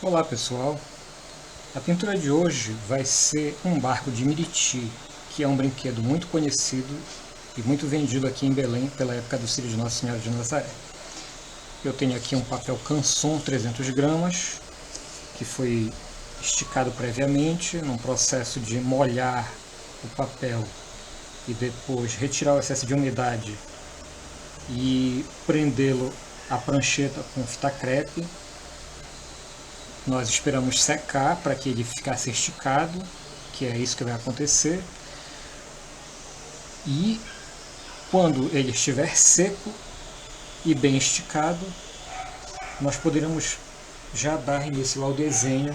Olá pessoal, a pintura de hoje vai ser um barco de Miriti, que é um brinquedo muito conhecido e muito vendido aqui em Belém pela época do Círio de Nossa Senhora de Nazaré. Eu tenho aqui um papel Canson 300 gramas, que foi esticado previamente num processo de molhar o papel e depois retirar o excesso de umidade e prendê-lo à prancheta com fita crepe. Nós esperamos secar para que ele ficasse esticado, que é isso que vai acontecer. E quando ele estiver seco e bem esticado, nós poderemos já dar início ao desenho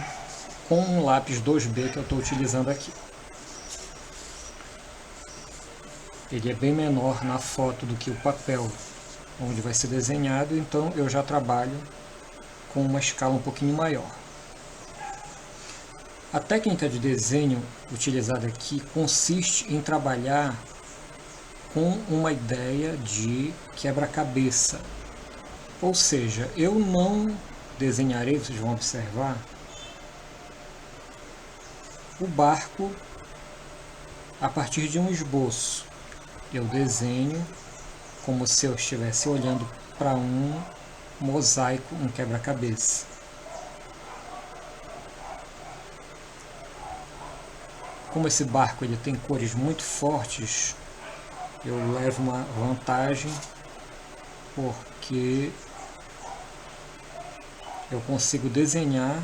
com um lápis 2B que eu estou utilizando aqui. Ele é bem menor na foto do que o papel onde vai ser desenhado, então eu já trabalho com uma escala um pouquinho maior. A técnica de desenho utilizada aqui consiste em trabalhar com uma ideia de quebra-cabeça. Ou seja, eu não desenharei, vocês vão observar, o barco a partir de um esboço. Eu desenho como se eu estivesse olhando para um mosaico, um quebra-cabeça. Como esse barco ele tem cores muito fortes, eu levo uma vantagem porque eu consigo desenhar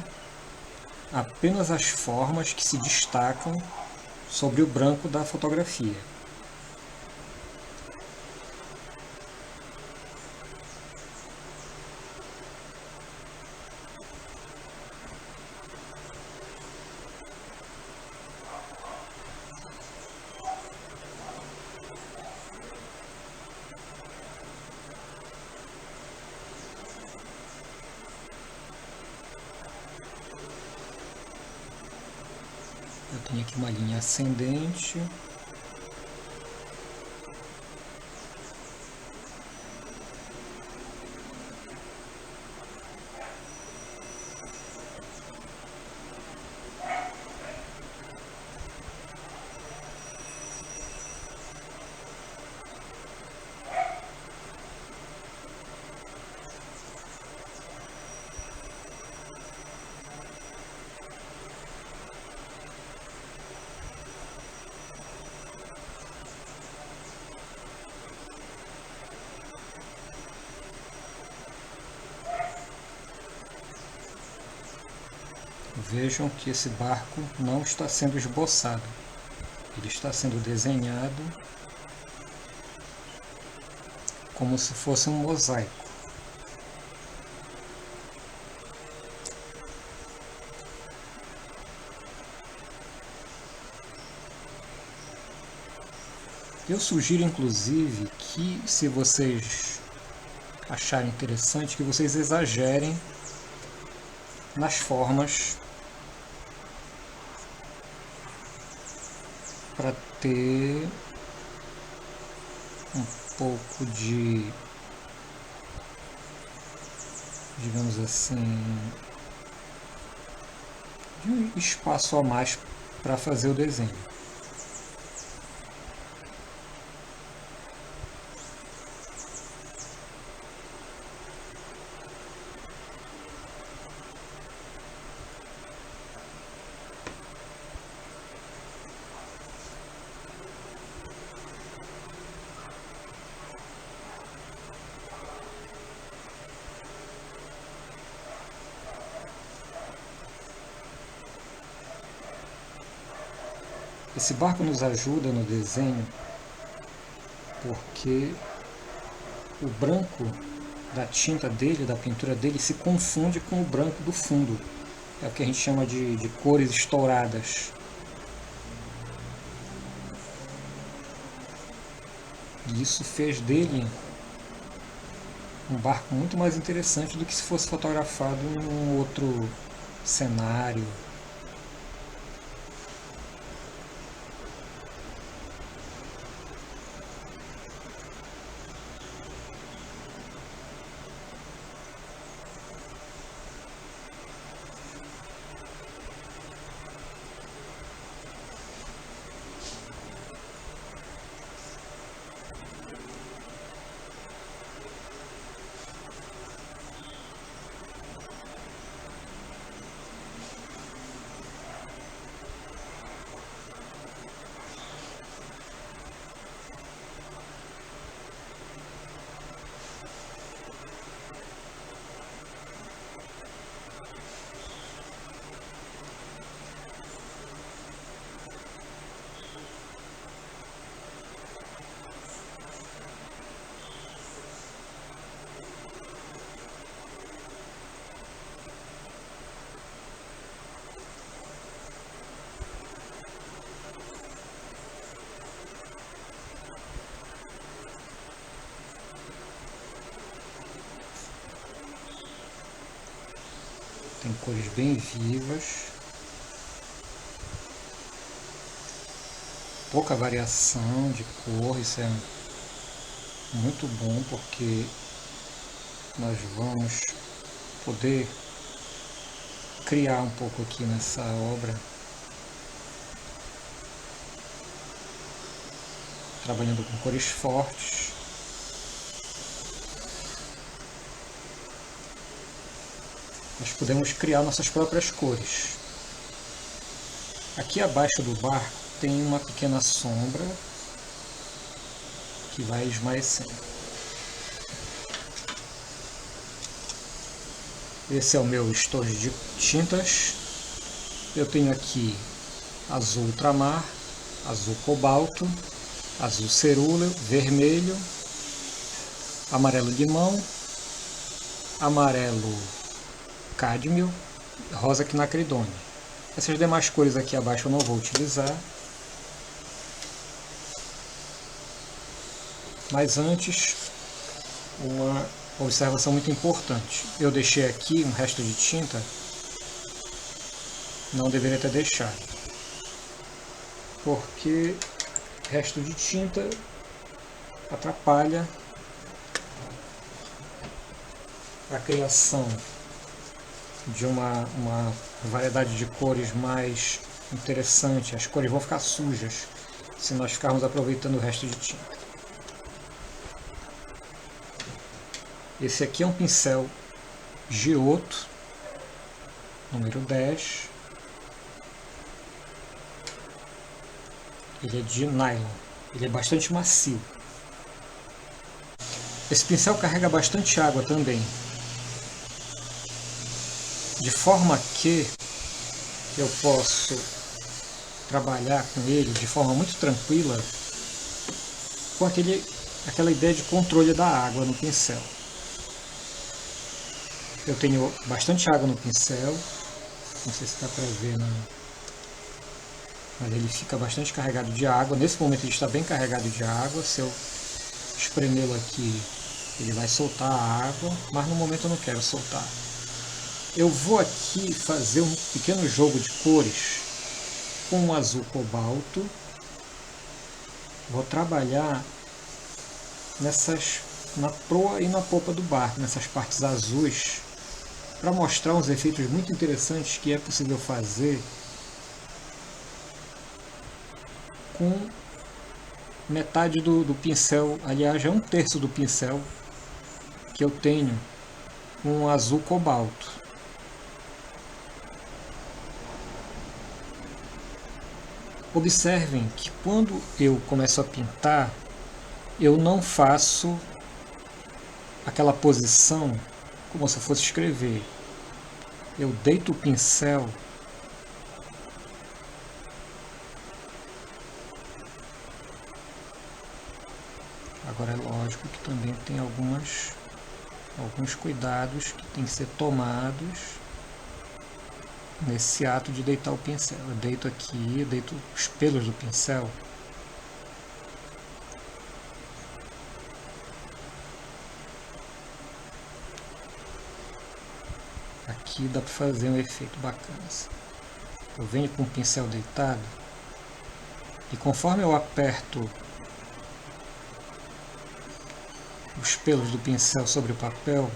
apenas as formas que se destacam sobre o branco da fotografia. Eu tenho aqui uma linha ascendente. Vejam que esse barco não está sendo esboçado, ele está sendo desenhado como se fosse um mosaico. Eu sugiro inclusive que, se vocês acharem interessante, que vocês exagerem nas formas para ter um pouco de, digamos assim, de um espaço a mais para fazer o desenho. Esse barco nos ajuda no desenho porque o branco da tinta dele, da pintura dele, se confunde com o branco do fundo. É o que a gente chama de cores estouradas. E isso fez dele um barco muito mais interessante do que se fosse fotografado em um outro cenário. tem cores bem vivas, pouca variação de cor. Isso é muito bom porque nós vamos poder criar um pouco aqui nessa obra, trabalhando com cores fortes. Nós podemos criar nossas próprias cores. Aqui abaixo do barco tem uma pequena sombra que vai esmaecendo. Esse é o meu estojo de tintas. Eu tenho aqui azul ultramar, azul cobalto, azul cerúleo, vermelho, amarelo limão, amarelo cádmio, rosa quinacridone. Essas demais cores aqui abaixo eu não vou utilizar. Mas antes, uma observação muito importante. Eu deixei aqui um resto de tinta, não deveria ter deixado, porque resto de tinta atrapalha a criação de uma variedade de cores mais interessante. As cores vão ficar sujas se nós ficarmos aproveitando o resto de tinta. Esse aqui é um pincel Giotto, número 10. Ele é de nylon, ele é bastante macio. Esse pincel carrega bastante água também, de forma que eu posso trabalhar com ele de forma muito tranquila, com aquela ideia de controle da água no pincel. Eu tenho bastante água no pincel, não sei se dá para ver, mas ele fica bastante carregado de água. Nesse momento ele está bem carregado de água. Se eu espremê-lo aqui, ele vai soltar a água, mas no momento eu não quero soltar. Eu vou aqui fazer um pequeno jogo de cores com o azul cobalto. Vou trabalhar na proa e na popa do barco, nessas partes azuis, para mostrar uns efeitos muito interessantes que é possível fazer com metade do pincel. Aliás, é 1/3 do pincel que eu tenho com azul cobalto. Observem que quando eu começo a pintar, eu não faço aquela posição como se eu fosse escrever. Eu deito o pincel agora. É lógico que também tem alguns cuidados que tem que ser tomados nesse ato de deitar o pincel. Eu deito aqui, eu deito os pelos do pincel. Aqui dá para fazer um efeito bacana. Eu venho com o pincel deitado e conforme eu aperto os pelos do pincel sobre o papel,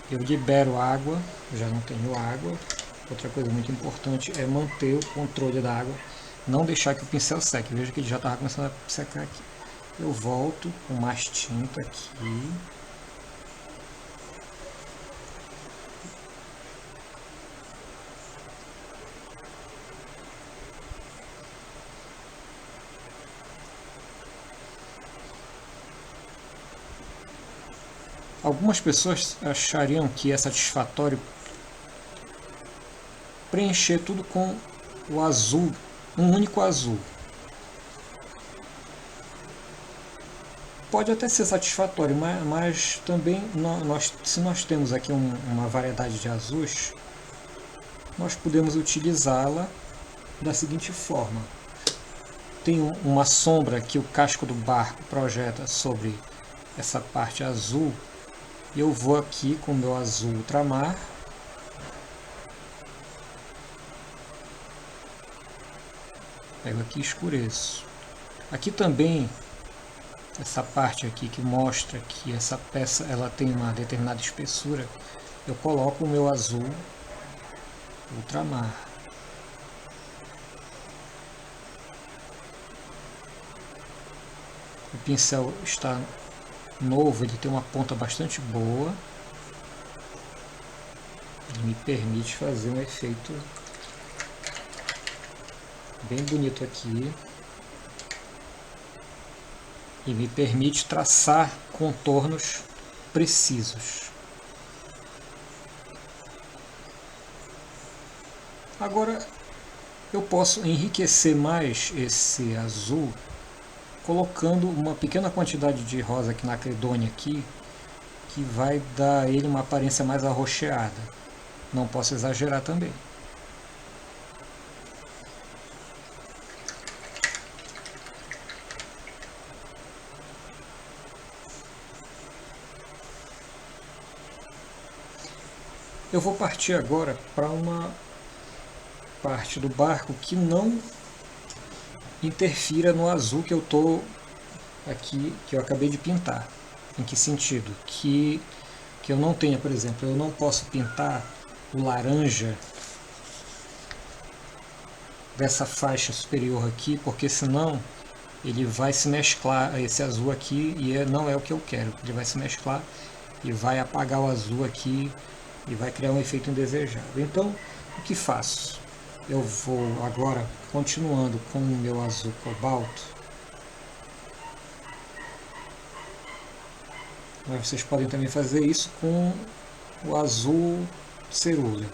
eu libero água. Eu já não tenho água. Outra coisa muito importante é manter o controle da água, não deixar que o pincel seque. Veja que ele já estava começando a secar aqui. Eu volto com mais tinta aqui. Algumas pessoas achariam que é satisfatório preencher tudo com o azul, um único azul. Pode até ser satisfatório, mas também se nós temos aqui uma variedade de azuis, nós podemos utilizá-la da seguinte forma. Tem uma sombra que o casco do barco projeta sobre essa parte azul. E eu vou aqui com o meu azul ultramar. Pego aqui e escureço. Aqui também, essa parte aqui que mostra que essa peça ela tem uma determinada espessura, eu coloco o meu azul ultramar. O pincel está novo, ele tem uma ponta bastante boa. Ele me permite fazer um efeito bem bonito aqui. E me permite traçar contornos precisos. Agora eu posso enriquecer mais esse azul colocando uma pequena quantidade de rosa quinacridônia aqui, que vai dar a ele uma aparência mais arroxeada. Não posso exagerar também. Eu vou partir agora para uma parte do barco que não interfira no azul que eu tô aqui, que eu acabei de pintar. Em que sentido? Que eu não tenha, por exemplo, eu não posso pintar o laranja dessa faixa superior aqui, porque senão ele vai se mesclar a esse azul aqui e não é o que eu quero. Ele vai se mesclar e vai apagar o azul aqui e vai criar um efeito indesejável. Então, o que faço? Eu vou agora, continuando com o meu azul cobalto, mas vocês podem também fazer isso com o azul cerúleo.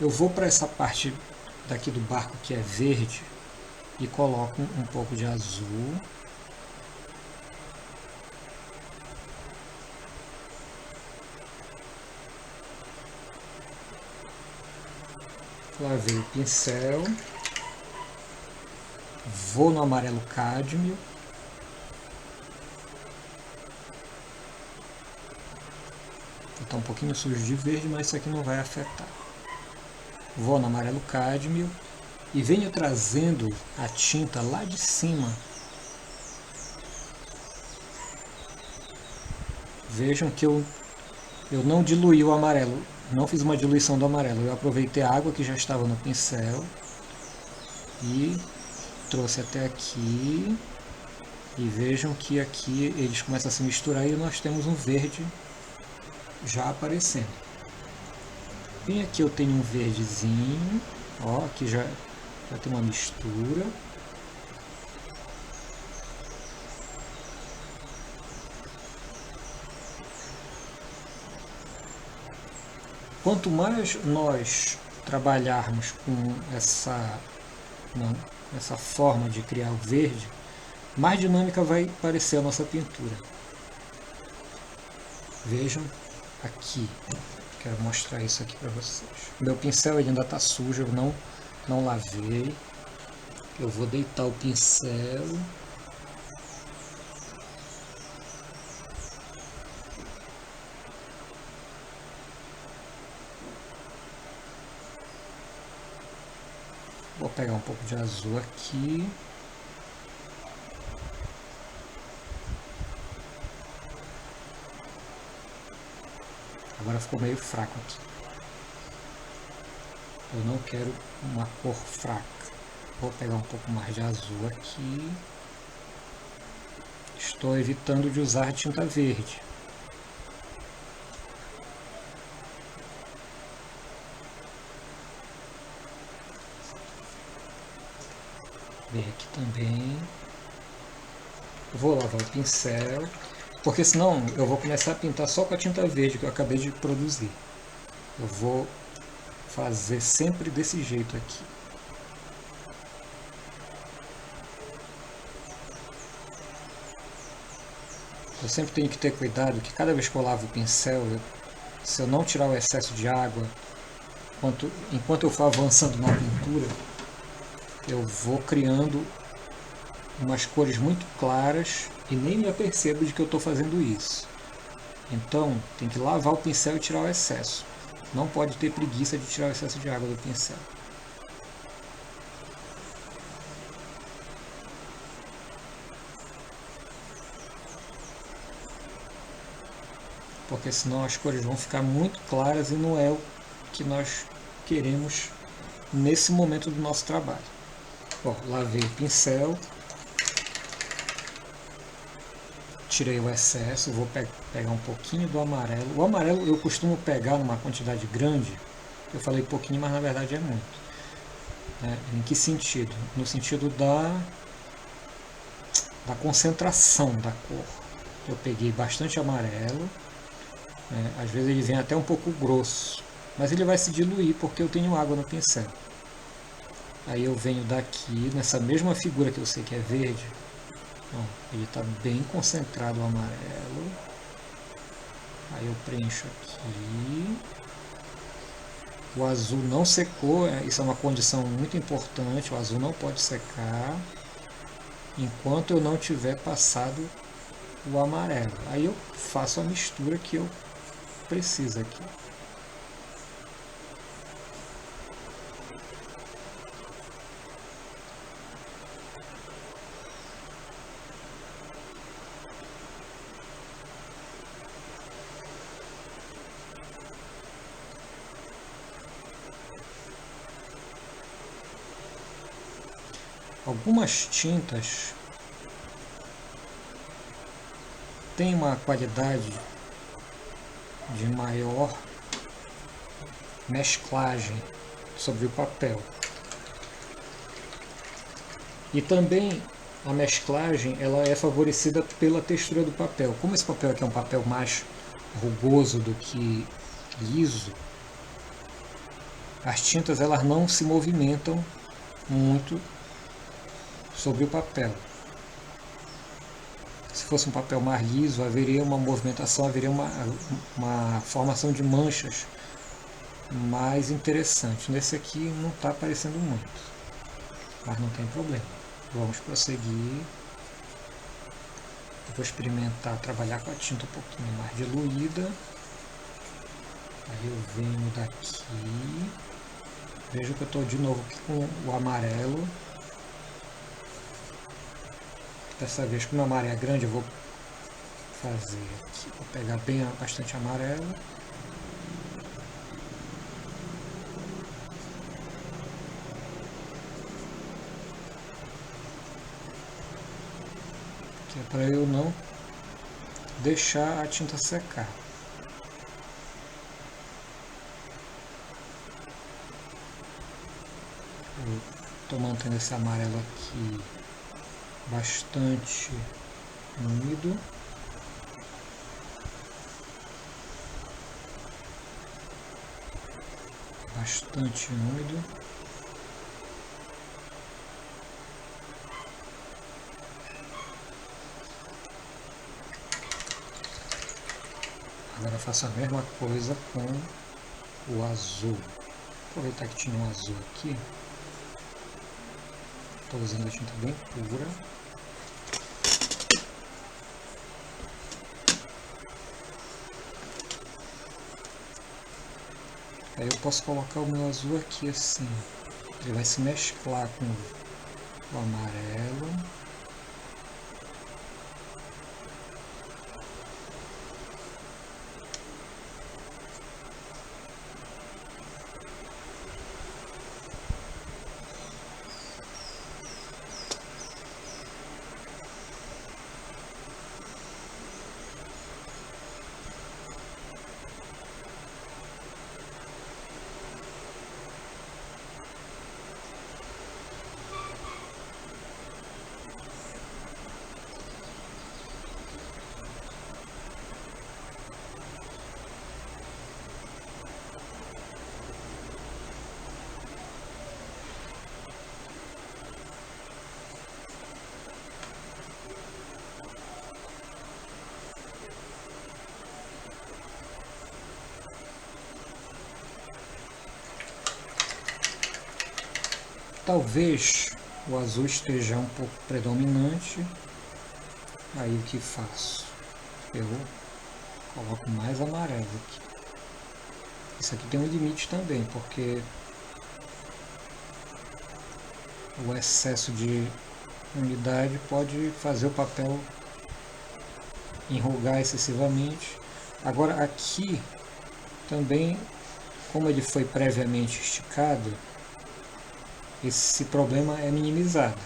Eu vou para essa parte daqui do barco que é verde e coloco um pouco de azul. Lavei o pincel, vou no amarelo cádmio, está um pouquinho sujo de verde, mas isso aqui não vai afetar. Vou no amarelo cádmio e venho trazendo a tinta lá de cima. Vejam que eu não diluí o amarelo. Não fiz uma diluição do amarelo, eu aproveitei a água que já estava no pincel e trouxe até aqui. E vejam que aqui eles começam a se misturar e nós temos um verde já aparecendo. Bem aqui eu tenho um verdezinho, ó, aqui já tem uma mistura. Quanto mais nós trabalharmos com essa forma de criar o verde, mais dinâmica vai parecer a nossa pintura. Vejam aqui, quero mostrar isso aqui para vocês. Meu pincel ele ainda está sujo, eu não lavei. Eu vou deitar o pincel. Vou pegar um pouco de azul aqui. Agora ficou meio fraco aqui. Eu não quero uma cor fraca. Vou pegar um pouco mais de azul aqui. Estou evitando de usar tinta verde. Bem aqui também. Vou lavar o pincel, porque senão eu vou começar a pintar só com a tinta verde que eu acabei de produzir. Eu vou fazer sempre desse jeito aqui. Eu sempre tenho que ter cuidado que cada vez que eu lavo o pincel, se eu não tirar o excesso de água, enquanto eu for avançando na pintura, eu vou criando umas cores muito claras e nem me apercebo de que eu estou fazendo isso. Então tem que lavar o pincel e tirar o excesso. Não pode ter preguiça de tirar o excesso de água do pincel. Porque senão as cores vão ficar muito claras e não é o que nós queremos nesse momento do nosso trabalho. Ó, lavei o pincel, tirei o excesso, vou pegar um pouquinho do amarelo. O amarelo eu costumo pegar numa quantidade grande, eu falei pouquinho, mas na verdade é muito. Em que sentido? No sentido da concentração da cor. Eu peguei bastante amarelo, às vezes ele vem até um pouco grosso, mas ele vai se diluir porque eu tenho água no pincel. Aí eu venho daqui, nessa mesma figura que eu sei que é verde, ó, ele está bem concentrado o amarelo. Aí eu preencho aqui. O azul não secou, isso é uma condição muito importante, o azul não pode secar enquanto eu não tiver passado o amarelo. Aí eu faço a mistura que eu preciso aqui. Algumas tintas têm uma qualidade de maior mesclagem sobre o papel. E também a mesclagem ela é favorecida pela textura do papel. Como esse papel aqui é um papel mais rugoso do que liso, as tintas elas não se movimentam muito sobre o papel. Se fosse um papel mais liso, haveria uma movimentação, haveria uma formação de manchas mais interessante. Nesse aqui não está aparecendo muito, mas não tem problema. Vamos prosseguir. Eu vou experimentar trabalhar com a tinta um pouquinho mais diluída. Aí eu venho daqui. Vejo que eu estou de novo aqui com o amarelo. Dessa vez, como a maré é grande, eu vou fazer aqui. Vou pegar bastante amarelo. Que é para eu não deixar a tinta secar. Eu estou mantendo esse amarelo aqui bastante úmido. Bastante úmido. Agora eu faço a mesma coisa com o azul. Vou aproveitar que tinha um azul aqui. Estou usando a tinta bem pura. Aí eu posso colocar o meu azul aqui assim. Ele vai se mesclar com o amarelo. Talvez o azul esteja um pouco predominante. Aí o que faço? Eu Coloco mais amarelo aqui. Isso aqui tem um limite também, porque o excesso de umidade pode fazer o papel enrugar excessivamente. Agora aqui também, como ele foi previamente esticado, esse problema é minimizado.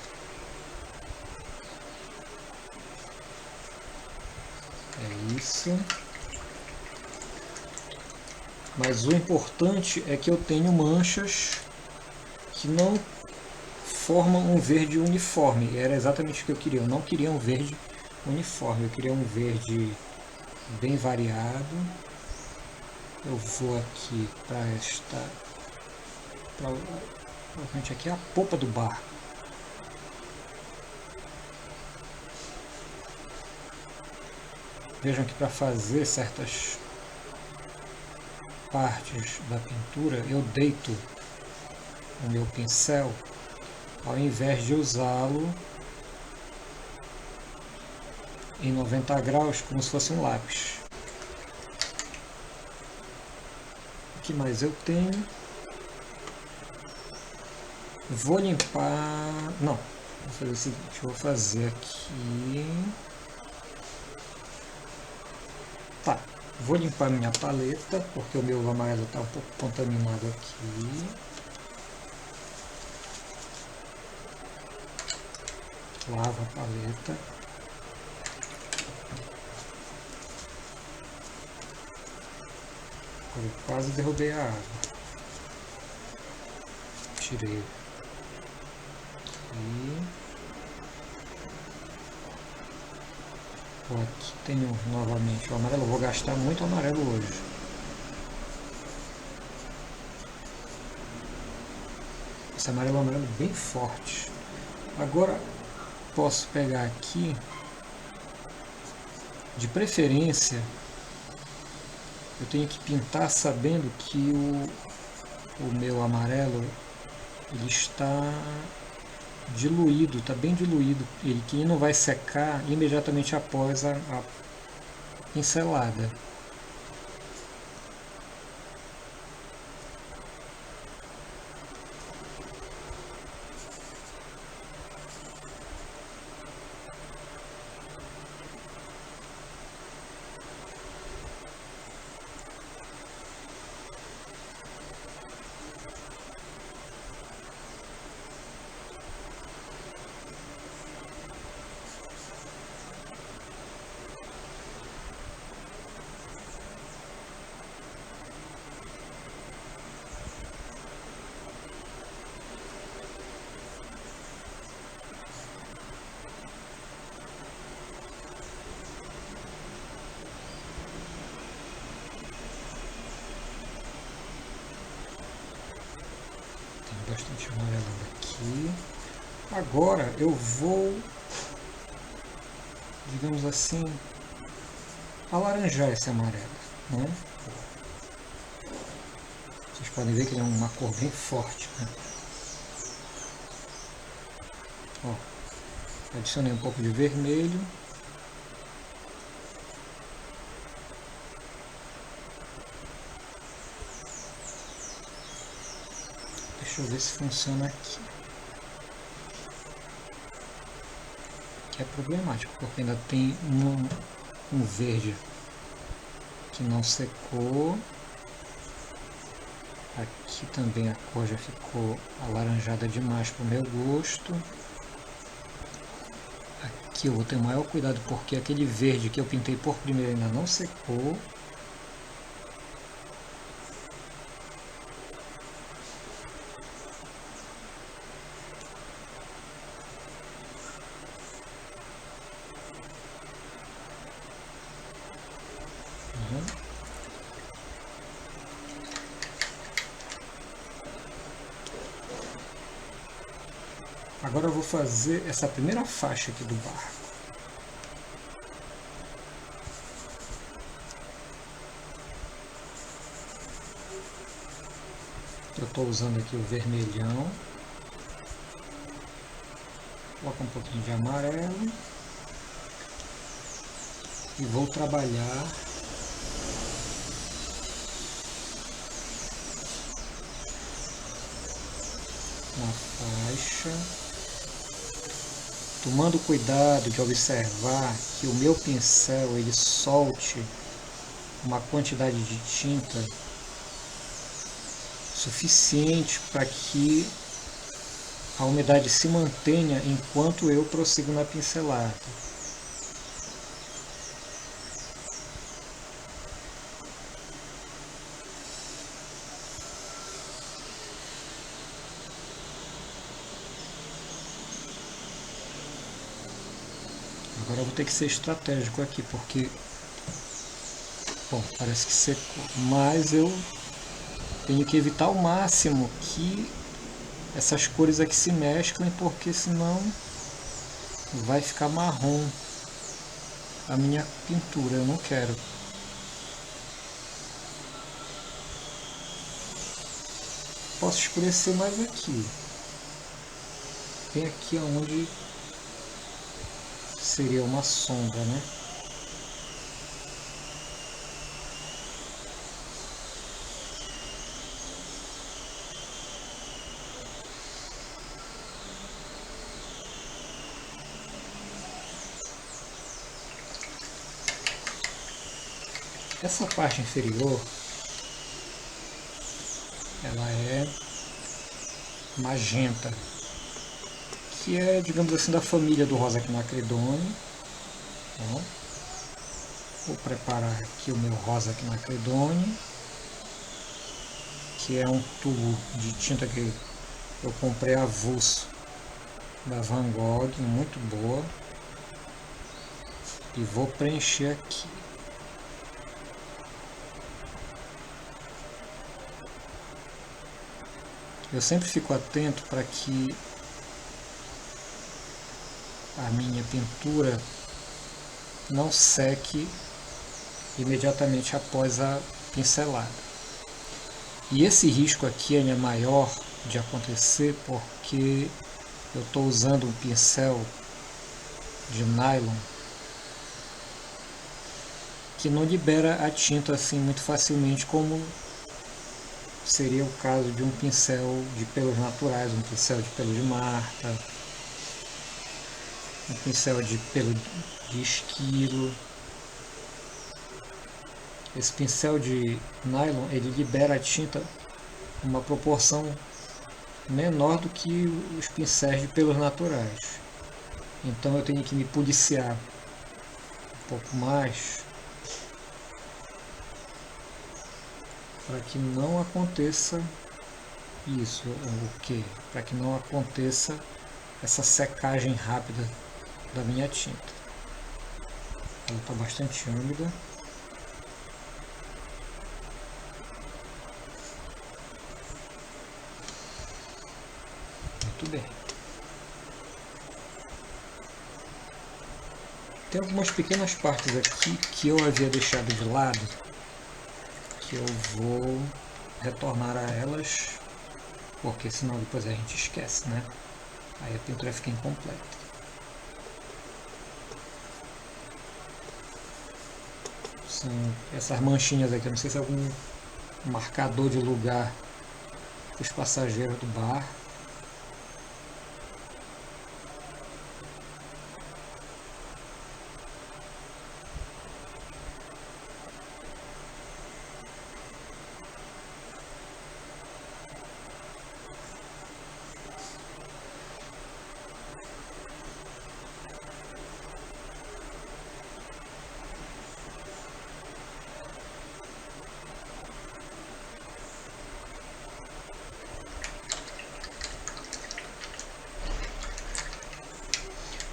É isso. Mas o importante é que eu tenho manchas que não formam um verde uniforme. Era exatamente o que eu queria. Eu não queria um verde uniforme, eu queria um verde bem variado. Eu vou aqui para esta... Provavelmente aqui é a polpa do barco. Vejam que para fazer certas partes da pintura eu deito o meu pincel ao invés de usá-lo em 90 graus como se fosse um lápis. O que mais eu tenho? Vou limpar... Não, vou fazer o seguinte, vou fazer aqui... Tá, vou limpar minha paleta, porque o meu amarelo está um pouco contaminado aqui. Lavo a paleta. Eu quase derrubei a água. Tirei aqui. Aqui tenho novamente o amarelo. Eu vou gastar muito amarelo hoje. Esse amarelo é um amarelo bem forte. Agora posso pegar aqui, de preferência, eu tenho que pintar sabendo que o meu amarelo ele está diluído, está bem diluído, ele que não vai secar imediatamente após a pincelada. Bastante amarelo aqui. Agora eu vou, digamos assim, alaranjar esse amarelo, né? Vocês podem ver que ele é uma cor bem forte, né? Ó, adicionei um pouco de vermelho. Deixa eu ver se funciona aqui. Que é problemático, porque ainda tem um verde que não secou. Aqui também a cor já ficou alaranjada demais para o meu gosto. Aqui eu vou ter maior cuidado porque aquele verde que eu pintei por primeiro ainda não secou. Agora eu vou fazer essa primeira faixa aqui do barco. Eu estou usando aqui o vermelhão. Coloco um pouquinho de amarelo. E vou trabalhar na faixa, tomando cuidado de observar que o meu pincel ele solte uma quantidade de tinta suficiente para que a umidade se mantenha enquanto eu prossigo na pincelada. Agora eu vou ter que ser estratégico aqui, porque, bom, parece que secou, mas eu tenho que evitar ao máximo que essas cores aqui se mesclem, porque senão vai ficar marrom a minha pintura, eu não quero. Posso escurecer mais aqui, bem aqui onde seria uma sombra, né? Essa parte inferior, ela é magenta, que é, digamos assim, da família do Rosa Quinacridone. Então, vou preparar aqui o meu Rosa Quinacridone, que é um tubo de tinta que eu comprei avulso da Van Gogh, muito boa, e vou preencher aqui. Eu sempre fico atento para que a minha pintura não seque imediatamente após a pincelada. E esse risco aqui ele é maior de acontecer porque eu estou usando um pincel de nylon que não libera a tinta assim muito facilmente, como seria o caso de um pincel de pelos naturais, um pincel de pelo de marta, um pincel de pelo de esquilo. Esse pincel de nylon ele libera a tinta uma proporção menor do que os pincéis de pelos naturais. Então eu tenho que me policiar um pouco mais para que não aconteça isso, o que? Para que não aconteça essa secagem rápida da minha tinta. Ela está bastante úmida. Muito bem. Tem algumas pequenas partes aqui que eu havia deixado de lado, que eu vou retornar a elas, porque senão depois a gente esquece, né? Aí a pintura fica incompleta. São essas manchinhas aqui, eu não sei se é algum marcador de lugar para os passageiros do bar.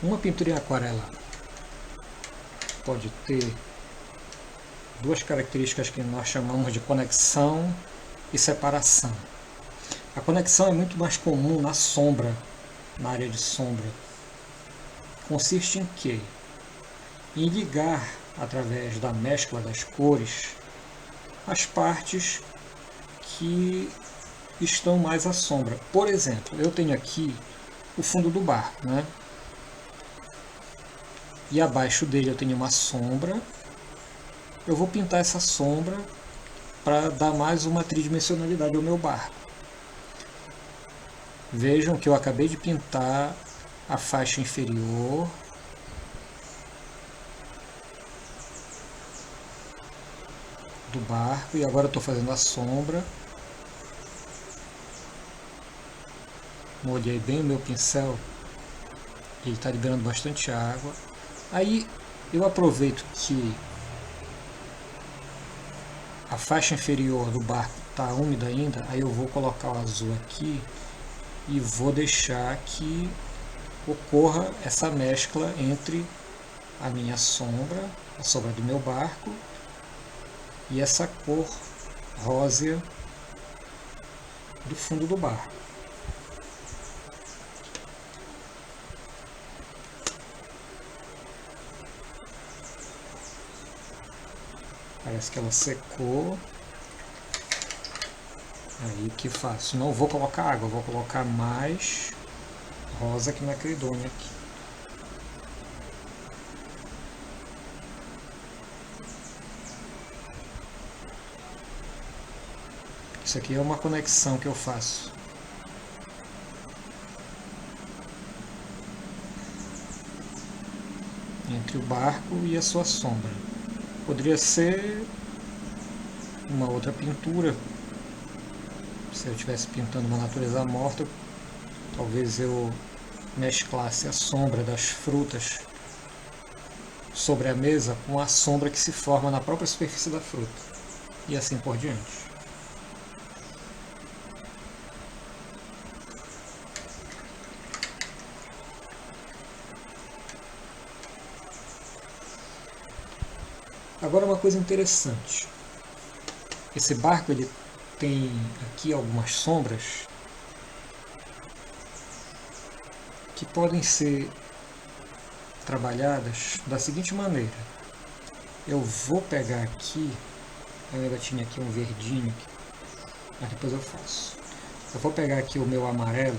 Uma pintura em aquarela pode ter duas características que nós chamamos de conexão e separação. A conexão é muito mais comum na sombra, na área de sombra. Consiste em quê? Em ligar, através da mescla das cores, as partes que estão mais à sombra. Por exemplo, eu tenho aqui o fundo do barco, né? E abaixo dele eu tenho uma sombra. Eu vou pintar essa sombra para dar mais uma tridimensionalidade ao meu barco. Vejam que eu acabei de pintar a faixa inferior do barco e agora estou fazendo a sombra. Molhei bem o meu pincel, ele está liberando bastante água. Aí eu aproveito que a faixa inferior do barco está úmida ainda, aí eu vou colocar o azul aqui e vou deixar que ocorra essa mescla entre a minha sombra, a sombra do meu barco, e essa cor rósea do fundo do barco. Parece que ela secou. Aí o que faço? Não vou colocar água, vou colocar mais rosa que na Creidone aqui. Isso aqui é uma conexão que eu faço. Entre o barco e a sua sombra. Poderia ser uma outra pintura. Se eu estivesse pintando uma natureza morta, talvez eu mesclasse a sombra das frutas sobre a mesa com a sombra que se forma na própria superfície da fruta. E assim por diante. Agora uma coisa interessante. Esse barco ele tem aqui algumas sombras que podem ser trabalhadas da seguinte maneira. Eu vou pegar aqui, eu ainda tinha aqui um verdinho, mas depois eu faço. Eu vou pegar aqui o meu amarelo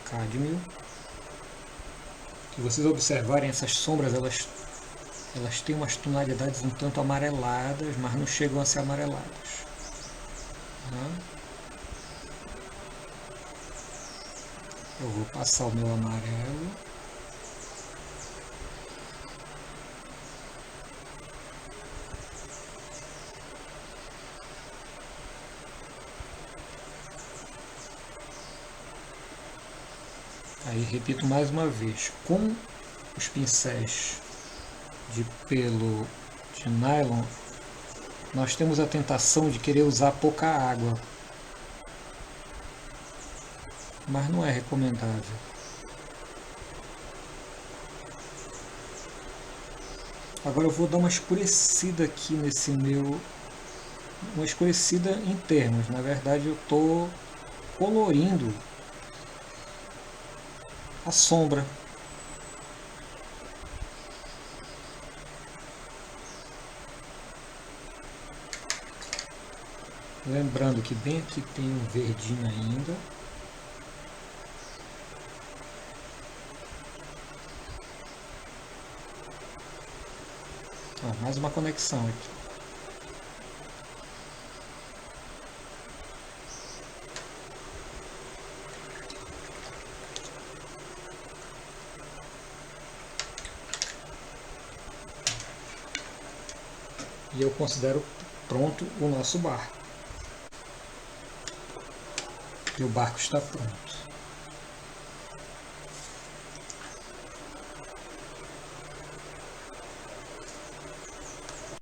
cádmio. Se vocês observarem, essas sombras elas têm umas tonalidades um tanto amareladas, mas não chegam a ser amareladas. Eu vou passar o meu amarelo. Aí repito mais uma vez, com os pincéis de pelo de nylon, nós temos a tentação de querer usar pouca água, mas não é recomendável. Agora eu vou dar uma escurecida aqui nesse meu, uma escurecida em termos, na verdade eu estou colorindo a sombra. Lembrando que bem aqui tem um verdinho ainda. Mais uma conexão aqui. E eu considero pronto o nosso barco. E o barco está pronto.